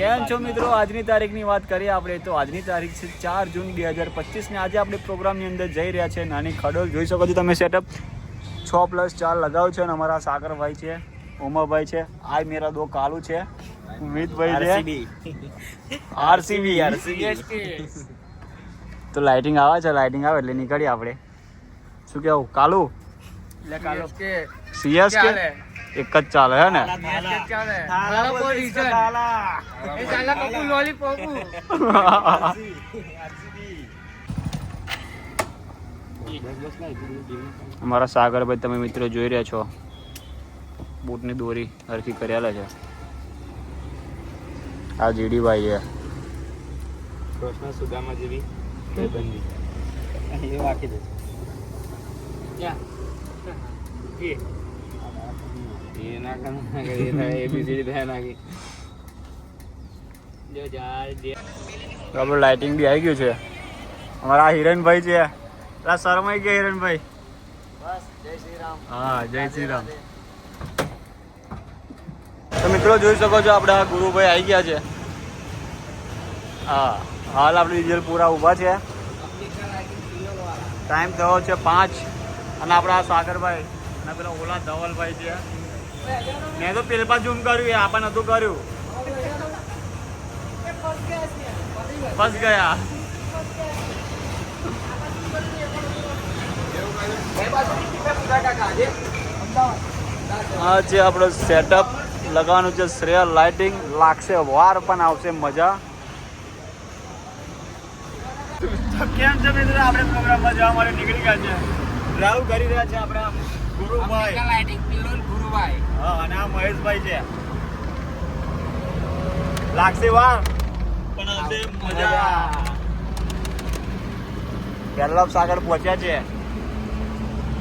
કેમ છો મિત્રો? આજની તારીખની વાત કરીએ આપણે તો આજની તારીખ છે 4 જૂન 2025 ને આજે આપણે પ્રોગ્રામની અંદર જઈ રહ્યા છે નાની ખડોલ. જોઈ શકો છો તમે સેટઅપ 6+4 લગાવ છે અને અમારા સાગરભાઈ છે, ઉમાભાઈ છે, આ મેરા દો કાલુ છે, ઉમિતભાઈ છે, આરસીબી. તો લાઇટિંગ આવે છે, લાઇટિંગ આવે એટલે નીકળીએ આપણે. શું કેવું કાલુ? સીએસકે એક જ ચાલે હે ને? અમારા સાગરભાઈ તમે મિત્રો જોઈ રહ્યા છો, બૂટની દોરી હરખી કરેલા છે. આ જીડીભાઈ છે, કૃષ્ણ સુદામા જેવી બંદી એ વાકી દે ये ना करना ये था एबीसीडी था ना की जो जार दे બરાબર. લાઇટિંગ બી આવી ગયું છે. અમારા હિરણભાઈ છે, પેલા શરમાઈ ગયા હિરણભાઈ. बस जय श्री राम. હા, જય શ્રી રામ. તો મિત્રો જોઈ શકો છો આપણા ગુરુભાઈ આવી ગયા છે. હા, હાલ આપણે ડીઝલ પૂરા ઊભા છે. ટાઈમ થયો છે 5 અને આપણા સાગરભાઈ અને પેલા ઓલા ધવલભાઈ છે. મેં તો પેલપા ઝૂમ કર્યું, એ આપણને નતું કર્યું. બસ ગયા. આ જે આપણો સેટઅપ લગાવવાનું છે શ્રેય લાઇટિંગ લાગશે વાર પણ આવશે મજા. કેમ છે મિત્રો? આપણે પ્રોગ્રામમાં જવા માટે નીકળી ગયા છે. ડ્રાઈવ કરી રહ્યા છે આપણા ગુરુભાઈ. लाइटिंग पिल्लोल गुरुभाई. હા, અને આ મહેશભાઈ છે. લાગશે વાર પણ આવશે મજા. પહેલા સાગર પહોંચ્યા છે.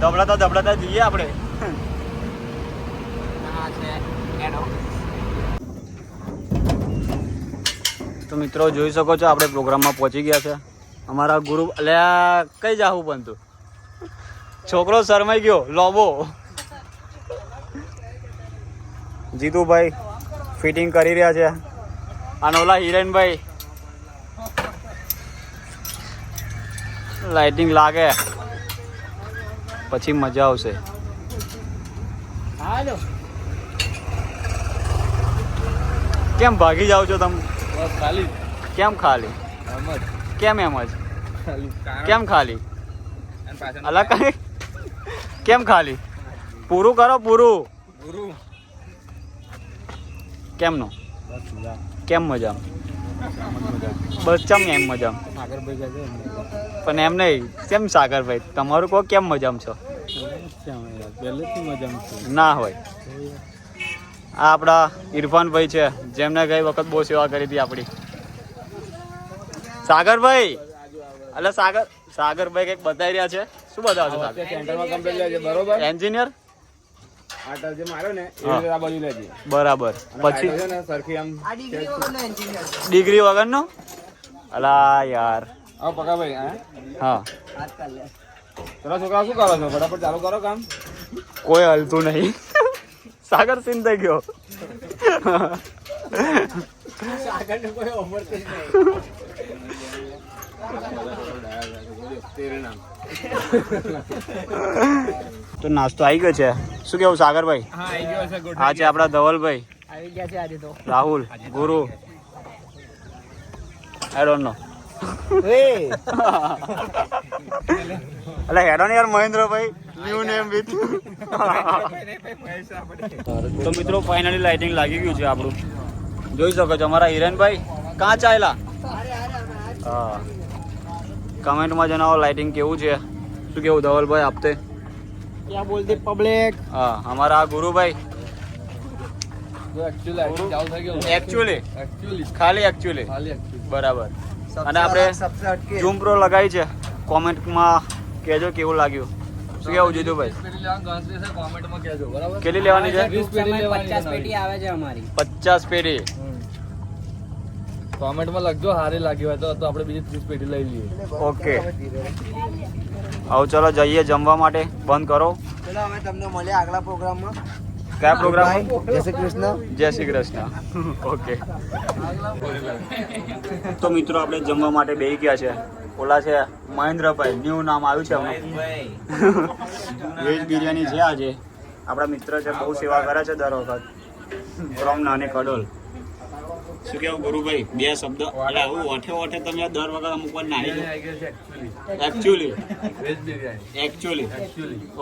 દબડાતા જઈએ આપણે. તો મિત્રો જોઈ શકો છો આપણે પ્રોગ્રામમાં પહોંચી ગયા છે. અમારા ગુરુ અલ્યા કઈ જાવું બનતું, છોકરો શરમાઈ ગયો લોબો. જીતુભાઈ ફિટિંગ કરી રહ્યા છે અને ઓલા હિરેનભાઈ લાઇટિંગ લાગે પછી મજા આવશે. हेलो કેમ ભાગી જાઓ છો તમે? बस खाली કેમ ખાલી? अहमद કેમ એમ જ? खाली કેમ ખાલી? एंड पासन અલગ કઈ કેમ ખાલી? પૂરું કરો, પૂરું. गुरु કેમનો? बस मजा કેમ મજા? બસ ચમ એમ મજા? सागर भाई का પણ એમ નહીં, કેમ સાગરભાઈ તમારું કહો કેમ મજામાં છો? પહેલેથી મજા ના હોય. આ આપણા ઇરફાનભાઈ છે, જેમને ગઈ વખત બહુ સેવા કરી હતી આપણી. સાગરભાઈ એટલે સાગરભાઈ કંઈક બતાવી રહ્યા છે. શું બતાવો છો? સેન્ટરમાં કમ્પ્લીટ લેજે બરોબર. એન્જિનિયર આ ટર જે માર્યો ને હા. એ આ બાજુ લેજે. બરાબર. અને પછી લાઈટો છે ને સરખી આમ ડિગ્રી વગરનો? અલા યાર. આવો પકા ભાઈ હા હા, ચલો છોકરા શું કરો છો? ફટાફટ ચાલુ કરો કામ. કોઈ હલતું નહીં. સાગર સીન થઈ ગયો. તેરે નામ તો નાસ્તો આવી ગયો છે. શું કેવું સાગરભાઈ? હા આવી ગયો છે. ગુડ આ છે આપણા ધવલભાઈ, આવી ગયા છે આજે તો. રાહુલ, ગુરુ. I don't know. અલે હેડો ને યાર મહેન્દ્રભાઈ, ન્યુ નેમ વિથ. તો મિત્રો ફાઇનલી લાઇટિંગ લાગી ગયું છે આપણું. જોઈ શકો છો અમારા હિરેનભાઈ કાં ચાલ્યા. હા, કમેન્ટમાં જણાવો લાઇટિંગ કેવું છે. શું કેવું ધવલભાઈ આપતે? क्या बोलते पब्लिक હા, અમારા આ ગુરુભાઈ जो एक्चुअली लाइटिंग चालू થઈ ગયો. એકચ્યુઅલી एक्चुअली ખાલી એકચ્યુઅલી ખાલી एक्चुअली બરાબર. અને આપણે ઝૂમ પ્રો લગાવી છે. કોમેન્ટમાં કહેજો કેવું લાગ્યું. શું કેવું જીતુભાઈ? પેટી લેવાનું ગણતરી છે કોમેન્ટમાં કહેજો બરાબર. કેટલી લેવાની છે? 20 પેટી લેવાની 50 પેટી આવે છે અમારી. 50 પેટી. કોમેન્ટમાં લખજો હારી લાગી હોય તો આપણે બીજી 30 પેટી લઈ લઈએ. ઓકે, આવો ચલો જઈએ જમવા માટે. બંધ કરો. ચલો અમે તમને મળ્યા આગલા પ્રોગ્રામમાં. કયા પ્રોગ્રામ? જય શ્રી કૃષ્ણ. જય શ્રી કૃષ્ણ. ઓકે. તો મિત્રો આપણે જમવા માટે બેસી ગયા છે. ઓલા છે મહેન્દ્રભાઈ, ન્યૂ નામ આવ્યું છે હમણાં. વેજ બિરયાની છે આજે. આપણા મિત્ર છે, બહુ સેવા કરે છે દર વખત. ફ્રોમ નાની ખડોલ. શું કેવું ગુરુભાઈ? બે શબ્દ. એટલે આવું ઓઠે ઓઠે તમે દર વખત અમુક વાર નાહી લો. Actually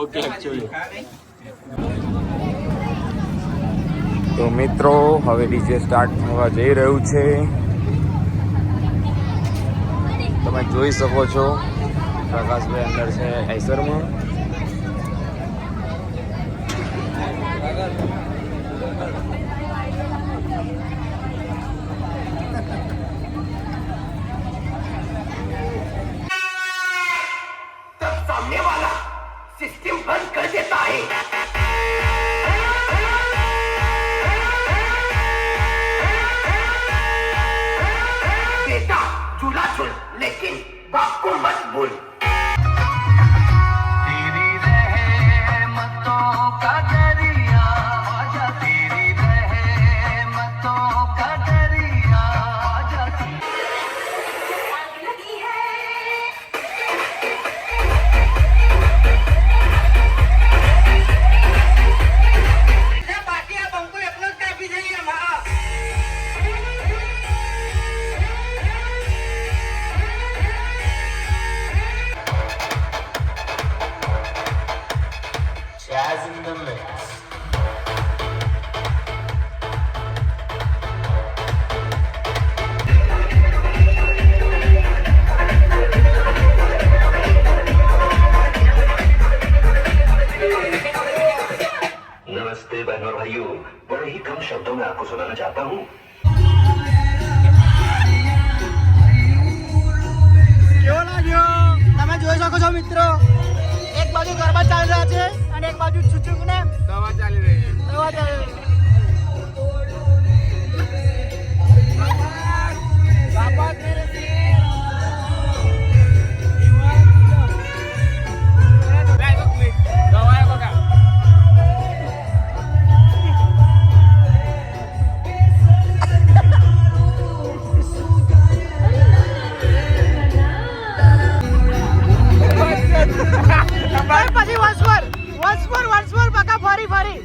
okay actually. તો મિત્રો હવે ડીજે સ્ટાર્ટ થવા જઈ રહ્યું છે. તમે જોઈ શકો છો પ્રકાશભાઈ અંદર છે આઈસરમાં. सामने वाला सिस्टम बंद कर देता है. बेटा झूला झूल लेकिन बाप को मत भूल. तेरी रहमतों का दरिया आजा, तेरी रहमतों का दरिया आजा. नमस्ते बहनों और भाइयों, बड़े ही कम शब्दों में आपको सुनाना चाहता हूँ. કેવો લાગ્યો? તમે જોઈ શકો છો મિત્રો, એક બાજુ ગરબા ચાલી રહ્યા છે અને એક બાજુ છુચુક ને દવા ચાલી રહી છે. દવા ચાલી રહી છે. બાપા તેરે દવા બગા. પછી વંશવર બકા ફરી ફરી.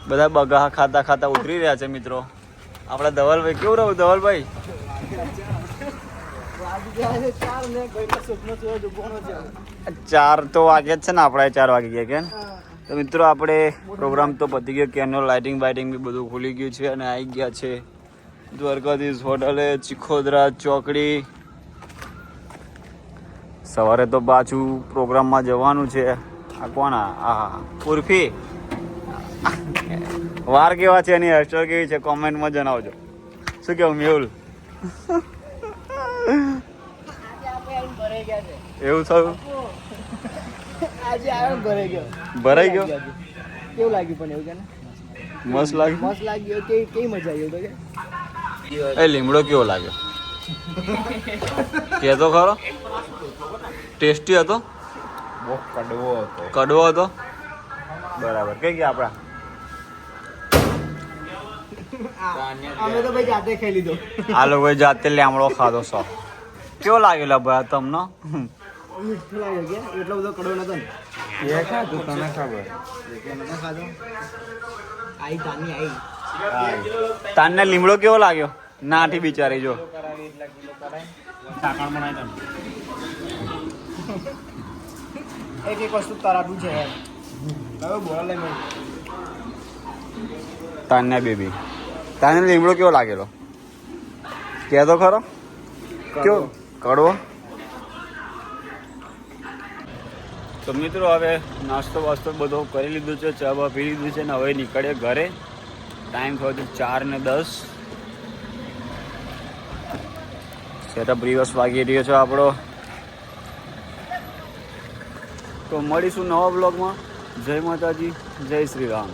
બધા બગા ખાતા ખાતા ઉતરી રહ્યા છે મિત્રો. આપણા ધવલભાઈ કેવું રહ્યું ધવલભાઈ? ચાર તો વાગે જ છે ને, આપણા 4 વાગી ગયા કે. તો મિત્રો આપણે પ્રોગ્રામ તો પતી ગયો. કેનો લાઇટિંગ બાઇટિંગ બી બધું ખુલી ગયું છે અને આવી ગયા છે દ્વારકાધીશ હોટલે, ચિખોદરા ચોકડી. સવારે તો પાછું પ્રોગ્રામમાં જવાનું છે. આ કોણ? આ ઉર્ફી. વાર કેવા છે એની હેરસ્ટાઈલ કેવી છે કોમેન્ટમાં જણાવજો. શું કેવું મેહુલ? એવું થયું? આજે આવ્યો ભરાઈ ગયો. ભરાઈ ગયો? કેવું લાગ્યું પણ એવું કે ને? મસ્ત લાગ્યું. મસ્ત લાગ્યું. કેવી મજા આવી તો કે? એ લીમડો કેવો લાગ્યો? કે તો ખરો. ટેસ્ટી હતો? બહુ કડવો હતો. કડવો હતો? બરાબર. કઈ ગયા આપણા? અમે તો ભાઈ જાતે ખાઈ લીધો. આ લોકોએ જાતે લીમડો ખાધો. કેવો લાગેલો ભાઈ તમને? મીઠું લાગ્યો કે એટલો બધો કડવો નતો ને? એ ખાધું તને ખબર. નતો ખાધો. આઈ તાની આઈ. તાનને લીમડો કેવો લાગ્યો? નાઠી બિચારી જો. એક વસ્તુ તરાપું છે યાર. હવે બોલા લે મેં. તાન્યા બેબી, તાને લીમડો કેવો લાગેલો? કે તો ખરો. કેવો? કડવો. તો મિત્રો હવે નાસ્તો વાસ્તો બધો કરી લીધું છે, ચા બા પી લીધું છે ને હવે નીકળીએ ઘરે. ટાઈમ થયો છે 4:10. સેટઅપ રિવર્સ વાગી રહ્યો છે આપણો. તો મળીશું નવા બ્લોગમાં. જય માતાજી, જય શ્રી રામ.